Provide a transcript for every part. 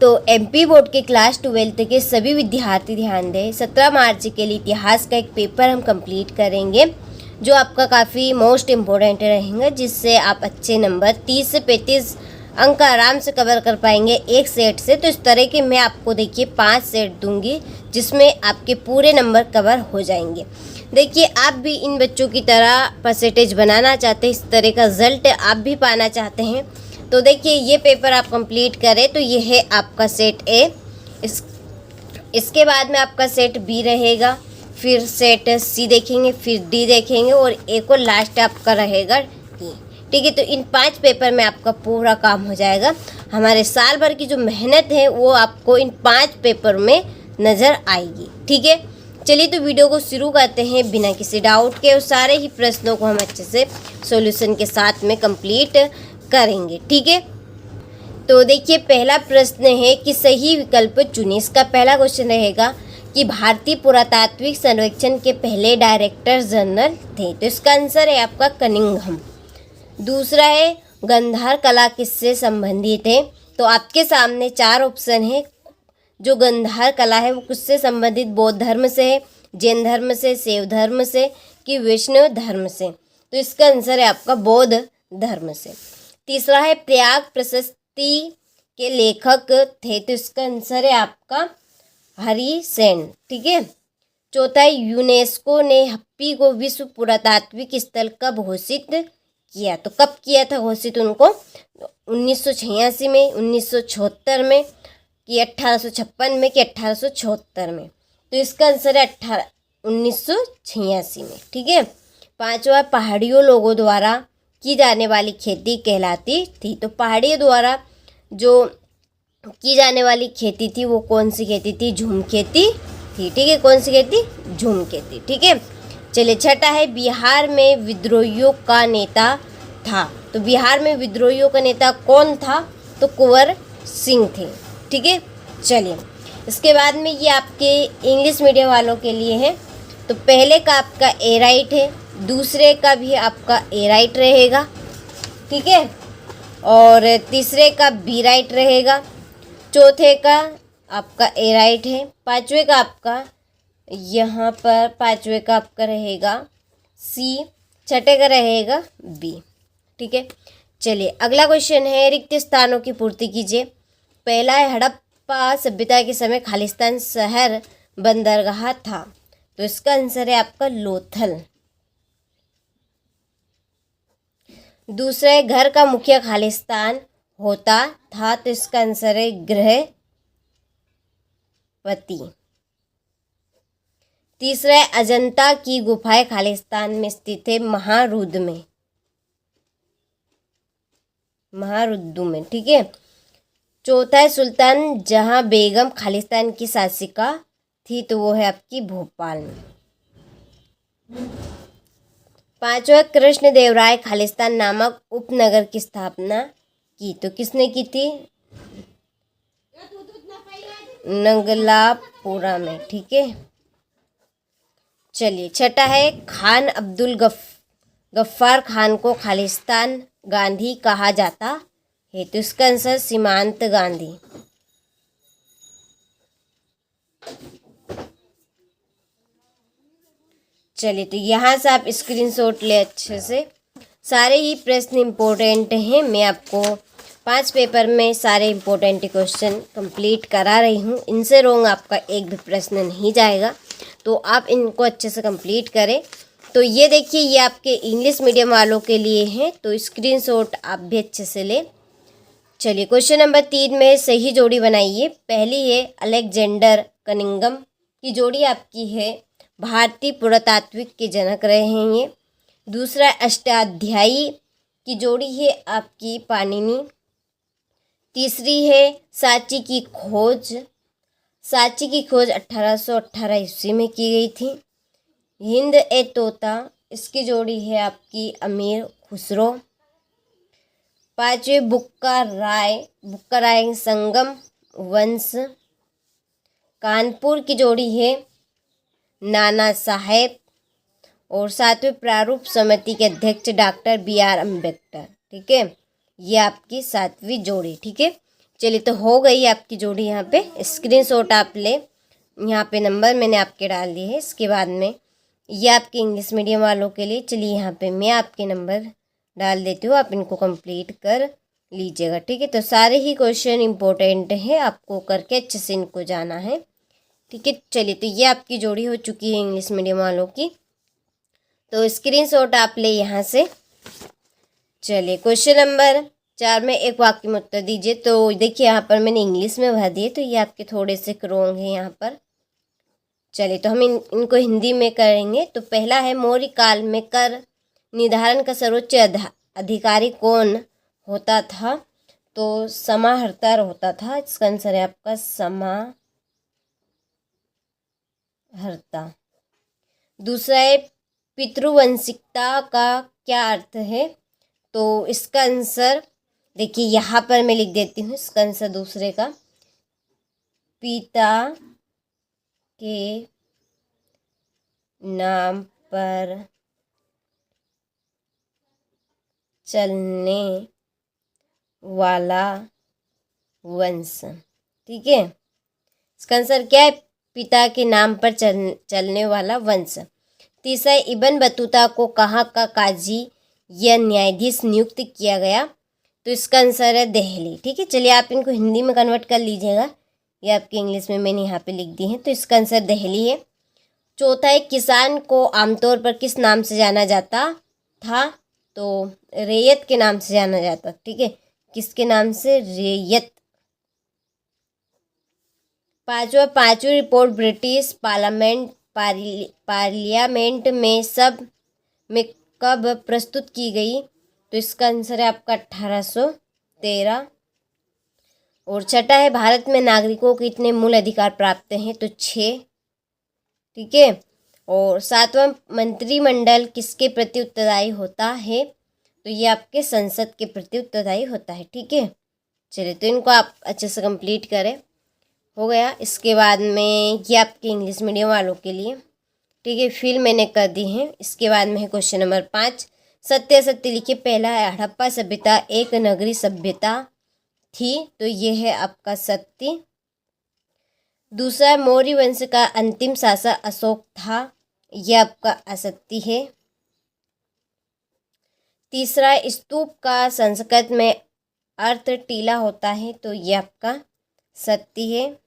तो MP board के class 12 के सभी विद्यार्थी ध्यान दें, 17 मार्च के लिए इतिहास का एक पेपर हम कंप्लीट करेंगे जो आपका काफ़ी मोस्ट इम्पोर्टेंट रहेगा, जिससे आप अच्छे नंबर 30 से 35 अंक आराम से कवर कर पाएंगे एक सेट से। तो इस तरह के मैं आपको देखिए 5 सेट दूंगी जिसमें आपके पूरे नंबर कवर हो जाएंगे। देखिए आप भी इन बच्चों की तरह परसेंटेज बनाना चाहते हैं, इस तरह का रिजल्ट आप भी पाना चाहते हैं, तो देखिए ये पेपर आप कंप्लीट करें तो ये है आपका सेट ए। इसके बाद में आपका सेट बी रहेगा, फिर सेट सी देखेंगे, फिर डी देखेंगे और एक और लास्ट आपका रहेगा डी। ठीक है, तो इन 5 पेपर में आपका पूरा काम हो जाएगा। हमारे साल भर की जो मेहनत है वो आपको इन 5 पेपर में नज़र आएगी। ठीक है, चलिए तो वीडियो को शुरू करते हैं बिना किसी डाउट के, और सारे ही प्रश्नों को हम अच्छे से सॉल्यूशन के साथ में कंप्लीट करेंगे। ठीक है, तो देखिए पहला प्रश्न है कि सही विकल्प चुनिए। इसका पहला क्वेश्चन रहेगा कि भारतीय पुरातात्विक सर्वेक्षण के पहले डायरेक्टर जनरल थे, तो इसका आंसर है आपका कनिंघम। दूसरा है गांधार कला किससे संबंधित है, तो आपके सामने 4 ऑप्शन है। जो गांधार कला है वो किससे संबंधित, बौद्ध धर्म से है, जैन धर्म से, शैव धर्म से कि वैष्णव धर्म से, तो इसका आंसर है आपका बौद्ध धर्म से। तीसरा है प्रयाग प्रशस्ति के लेखक थे, तो इसका आंसर है आपका हरि सेन। ठीक है, चौथा है यूनेस्को ने हम्पी को विश्व पुरातात्विक स्थल कब घोषित किया, तो कब किया था घोषित उनको, 1986 में, 1976 में कि 1856 में कि 1876 में, तो इसका आंसर है 1986 में। ठीक है, पांचवा पहाड़ियों लोगों द्वारा की जाने वाली खेती कहलाती थी, तो पहाड़ियों द्वारा जो की जाने वाली खेती थी वो कौन सी खेती थी, झूम खेती थी। ठीक है, कौन सी खेती, झूम खेती। ठीक है, चलिए छठा है बिहार में विद्रोहियों का नेता था, तो बिहार में विद्रोहियों का नेता कौन था, तो कुंवर सिंह थे। ठीक है, चलिए इसके बाद में ये आपके इंग्लिश मीडियम वालों के लिए है, तो पहले का आपका ए राइट है, दूसरे का भी आपका ए राइट रहेगा। ठीक है, और तीसरे का बी राइट रहेगा, चौथे का आपका ए राइट है, पांचवे का आपका यहाँ पर पांचवे का आपका रहेगा सी, छठे का रहेगा बी। ठीक है, चलिए अगला क्वेश्चन है रिक्त स्थानों की पूर्ति कीजिए। पहला है हड़प्पा सभ्यता के समय खालिस्तान शहर बंदरगाह था, तो इसका आंसर है आपका लोथल। दूसरा है घर का मुख्य खालिस्तान होता था, तो इसका आंसर है गृहपति। तीसरा है अजंता की गुफाएं खालिस्तान में स्थित है, महारुद्र में। ठीक है, चौथा है सुल्तान जहां बेगम खालिस्तान की शासिका थी, तो वो है आपकी भोपाल में। पांचवा कृष्णदेवराय खालिस्तान नामक उपनगर की स्थापना की, तो किसने की थी, नगलापुरा में। ठीक है, चलिए छठा है खान अब्दुल गफ्फार खान को खालिस्तान गांधी कहा जाता है, तो इसका आंसर सीमांत गांधी। चलिए तो यहाँ से आप स्क्रीनशॉट ले अच्छे से, सारे ही प्रश्न इम्पोर्टेंट हैं। मैं आपको 5 पेपर में सारे इम्पोर्टेंट क्वेश्चन कंप्लीट करा रही हूँ, इनसे रोंग आपका एक भी प्रश्न नहीं जाएगा, तो आप इनको अच्छे से कंप्लीट करें। तो ये देखिए ये आपके इंग्लिश मीडियम वालों के लिए हैं, तो स्क्रीनशॉट आप भी अच्छे से ले। चलिए क्वेश्चन नंबर 3 में सही जोड़ी बनाइए। पहली है अलेक्जेंडर कनिंघम की जोड़ी आपकी है भारतीय पुरातात्विक के जनक रहे हैं ये। दूसरा अष्टाध्यायी की जोड़ी है आपकी पाणिनि। तीसरी है सांची की खोज 1818 ईस्वी में की गई थी। हिंद ए तोता, इसकी जोड़ी है आपकी अमीर खुसरो। पांचवे बुक्का राय संगम वंश। कानपुर की जोड़ी है नाना साहेब। और सातवें प्रारूप समिति के अध्यक्ष डॉक्टर BR अम्बेडकर। ठीक है, ये आपकी 7वीं जोड़ी। ठीक है, चलिए, तो हो गई आपकी जोड़ी। यहाँ पे स्क्रीनशॉट आप ले, यहाँ पे नंबर मैंने आपके डाल दिए हैं। इसके बाद में ये आपके इंग्लिश मीडियम वालों के लिए, चलिए यहाँ पे मैं आपके नंबर डाल देती हूँ, आप इनको कंप्लीट कर लीजिएगा। ठीक है, तो सारे ही क्वेश्चन इम्पोर्टेंट है, आपको करके अच्छे से इनको जाना है। ठीक है, चलिए, तो ये आपकी जोड़ी हो चुकी है इंग्लिश मीडियम वालों की। तो स्क्रीनशॉट आप ले यहाँ से। चलिए, क्वेश्चन नंबर 4 में एक वाक्य में उत्तर दीजिए। तो देखिए यहाँ पर मैंने इंग्लिश में भर दिए, तो ये आपके थोड़े से रॉन्ग है यहाँ पर। चलिए, तो हम इनको हिंदी में करेंगे। तो पहला है, मौर्य काल में कर निर्धारण का सर्वोच्च अधिकारी कौन होता था? तो समाहर्ता होता था। इसका आंसर है आपका समाहर्ता। दूसरा है, पितृवंशिकता का क्या अर्थ है? तो इसका आंसर देखिए यहाँ पर मैं लिख देती हूँ, इसका आंसर दूसरे का, पिता के नाम पर चलने वाला वंश। ठीक है, इसका आंसर क्या है? पिता के नाम पर चलने वाला वंश। तीसरा, इब्न बतूता को कहाँ का काजी या न्यायाधीश नियुक्त किया गया? तो इसका आंसर है दिल्ली। ठीक है, चलिए आप इनको हिंदी में कन्वर्ट कर लीजिएगा, ये आपकी इंग्लिश में मैंने यहाँ पे लिख दी है। तो इसका आंसर दिल्ली है। चौथा है, किसान को आमतौर पर किस नाम से जाना जाता था? तो रैयत के नाम से जाना जाता। ठीक है, किसके नाम से? रैयत। पांचवी रिपोर्ट ब्रिटिश पार्लियामेंट में कब प्रस्तुत की गई? तो इसका आंसर है आपका 1813। और छठा है, भारत में नागरिकों को कितने मूल अधिकार प्राप्त हैं? तो 6। ठीक है, और 7वां, मंत्रिमंडल किसके प्रति उत्तरदायी होता है? तो ये आपके संसद के प्रति उत्तरदायी होता है। ठीक है, चलिए, तो इनको आप अच्छे से कंप्लीट करें। हो गया। इसके बाद में ये आपके इंग्लिश मीडियम वालों के लिए। ठीक है, फिर मैंने कर दी है। इसके बाद में है क्वेश्चन नंबर 5, सत्य असत्य लिखिए। पहला है, हड़प्पा सभ्यता एक नगरीय सभ्यता थी। तो ये है आपका सत्य। दूसरा, मौर्य वंश का अंतिम शासक अशोक था। यह आपका असत्य है। तीसरा, स्तूप का संस्कृत में अर्थ टीला होता है। तो यह आपका सत्य है।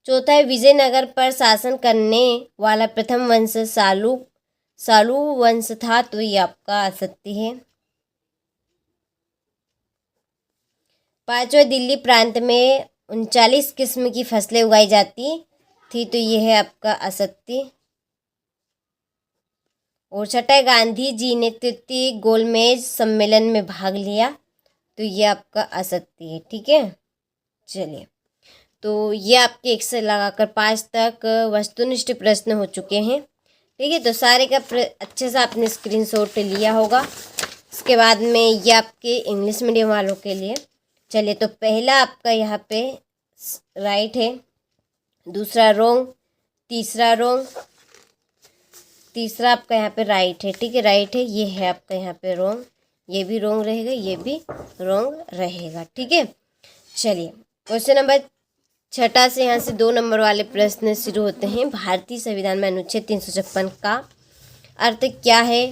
चौथा है, विजयनगर पर शासन करने वाला प्रथम वंश सालू वंश था। तो ये आपका असत्य है। पांचवा, दिल्ली प्रांत में 39 किस्म की फसलें उगाई जाती थी। तो ये है आपका असत्य। और छठा, गांधी जी ने तृतीय गोलमेज सम्मेलन में भाग लिया। तो ये आपका असत्य है। ठीक है, चलिए, तो ये आपके 1 से लगाकर 5 तक वस्तुनिष्ठ प्रश्न हो चुके हैं। ठीक है, तो सारे का अच्छे से आपने स्क्रीनशॉट लिया होगा। इसके बाद में ये आपके इंग्लिश मीडियम वालों के लिए। चलिए, तो पहला आपका यहाँ पे राइट है, दूसरा रॉन्ग, तीसरा रॉन्ग, तीसरा आपका यहाँ पे राइट है। ठीक है, राइट है। ये है आपका यहाँ पे रॉन्ग, ये भी रॉन्ग रहेगा, ये भी रॉन्ग रहेगा। ठीक है, चलिए, क्वेश्चन नंबर 6 से यहाँ से 2 नंबर वाले प्रश्न शुरू होते हैं। भारतीय संविधान में अनुच्छेद 356 का अर्थ क्या है?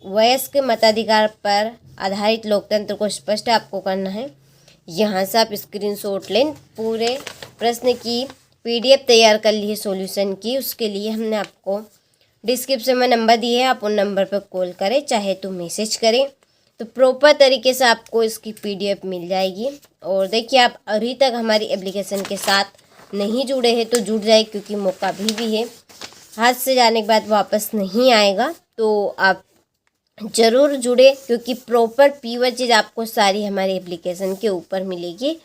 वयस्क मताधिकार पर आधारित लोकतंत्र को स्पष्ट आपको करना है। यहाँ से आप स्क्रीनशॉट लें, पूरे प्रश्न की PDF तैयार कर ली है सॉल्यूशन की। उसके लिए हमने आपको डिस्क्रिप्शन में नंबर दिए है, आप उन नंबर पर कॉल करें, चाहे तो मैसेज करें, तो प्रॉपर तरीके से आपको इसकी PDF मिल जाएगी। और देखिए, आप अभी तक हमारी एप्लीकेशन के साथ नहीं जुड़े हैं तो जुड़ जाए, क्योंकि मौका अभी भी है, हाथ से जाने के बाद वापस नहीं आएगा। तो आप ज़रूर जुड़े, क्योंकि प्रॉपर प्योर चीज़ आपको सारी हमारी एप्लीकेशन के ऊपर मिलेगी।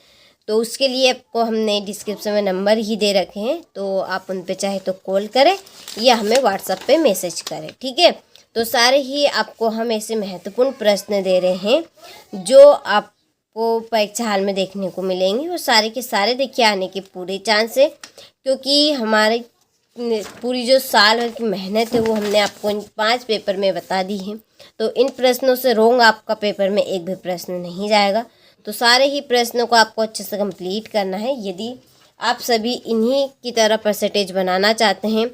तो उसके लिए आपको हमने डिस्क्रिप्शन में नंबर ही दे रखे हैं, तो आप उन पे चाहे तो कॉल करें या हमें व्हाट्सएप पे मैसेज करें। ठीक है, तो सारे ही आपको हम ऐसे महत्वपूर्ण प्रश्न दे रहे हैं जो आपको परीक्षा हाल में देखने को मिलेंगे। वो सारे के सारे देखिए आने के पूरे चांस है, क्योंकि हमारे पूरी जो साल भर की मेहनत है वो हमने आपको इन 5 पेपर में बता दी है। तो इन प्रश्नों से रॉन्ग आपका पेपर में एक भी प्रश्न नहीं जाएगा। तो सारे ही प्रश्नों को आपको अच्छे से कंप्लीट करना है। यदि आप सभी इन्हीं की तरह परसेंटेज बनाना चाहते हैं,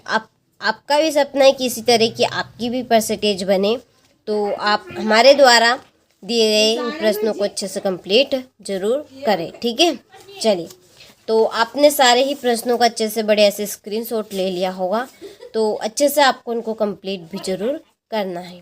आपका भी सपना है कि इसी तरह की आपकी भी परसेंटेज बने, तो आप हमारे द्वारा दिए गए प्रश्नों को अच्छे से कंप्लीट जरूर करें। ठीक है, चलिए। तो आपने सारे ही प्रश्नों का अच्छे से बड़े ऐसे स्क्रीनशॉट ले लिया होगा, तो अच्छे से आपको उनको कंप्लीट भी जरूर करना है।